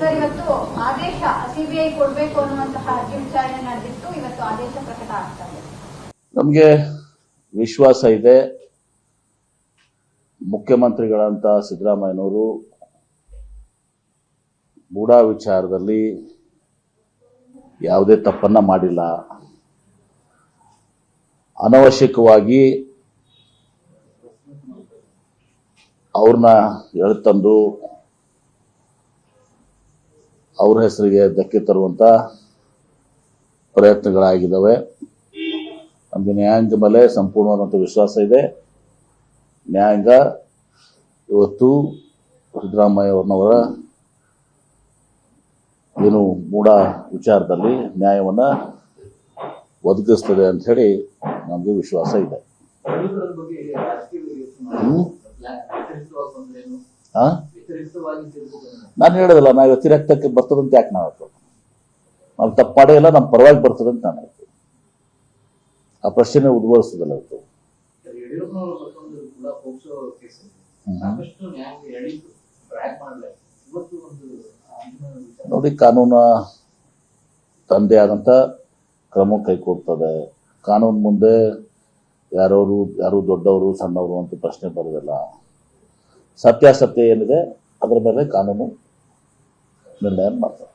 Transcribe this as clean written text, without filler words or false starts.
Sir, ಇವತ್ತು ಆದೇಶ CBI ಕೊಡಬೇಕು ಅನ್ನುವಂತಹ ಅರ್ಜಿ ವಿಚಾರಣೆ ನಡೆದಿತ್ತು. ಇವತ್ತು ಆದೇಶ ಪ್ರಕಟ ಆಗ್ತಾ ಇದೆ. ನಮಗೆ ವಿಶ್ವಾಸ ಇದೆ, ಮುಖ್ಯಮಂತ್ರಿಗಳಂತ ಸಿದ್ದರಾಮಯ್ಯನವರು ಬೂಡಾ ವಿಚಾರದಲ್ಲಿ ಯಾವುದೇ ತಪ್ಪನ್ನ ಮಾಡಿಲ್ಲ. ಅನವಶ್ಯಕವಾಗಿ ಅವ್ರನ್ನ ಎಳೆತಂದು ಅವ್ರ ಹೆಸರಿಗೆ ಧಕ್ಕೆ ತರುವಂತ ಪ್ರಯತ್ನಗಳಾಗಿದ್ದಾವೆ. ನಮಗೆ ನ್ಯಾಯಾಂಗ ಮೇಲೆ ಸಂಪೂರ್ಣವಾದಂಥ ವಿಶ್ವಾಸ ಇದೆ. ನ್ಯಾಯಾಂಗ ಇವತ್ತು ಸಿದ್ದರಾಮಯ್ಯ ಅವ್ರನ್ನವರ ಏನು ಮೂಢ ವಿಚಾರದಲ್ಲಿ ನ್ಯಾಯವನ್ನ ಒದಗಿಸ್ತದೆ ಅಂತ ಹೇಳಿ ನಮಗೆ ವಿಶ್ವಾಸ ಇದೆ. ನಾನು ಹೇಳೋದಿಲ್ಲ, ನಾವು ವ್ಯತಿರಿಕ್ತಕ್ಕೆ ಬರ್ತದಂತ ಯಾಕೆ ನಾವು ತಪ್ಪು ಮಾಡೇ ಇಲ್ಲ, ನಮ್ಮ ಪರವಾಗಿ ಬರ್ತದಂತ ನಾನು ಹೇಳ್ತೀನಿ. ಆ ಪ್ರಶ್ನೆ ಉದ್ಭವಿಸ್ತದಲ್ಲ ಇವತ್ತು. ನೋಡಿ, ಕಾನೂನು ತಂದೆ ಆದಂತ ಕ್ರಮ ಕೈಗೊಳ್ತದೆ. ಕಾನೂನು ಮುಂದೆ ಯಾರು ದೊಡ್ಡವರು ಸಣ್ಣವರು ಅಂತ ಪ್ರಶ್ನೆ ಬರೋದಿಲ್ಲ. ಸತ್ಯಾಸತ್ಯ ಏನಿದೆ ಅದರ ಮೇಲೆ ಕಾನೂನು ನಿರ್ಣಯ ಮಾಡ್ತಾರೆ.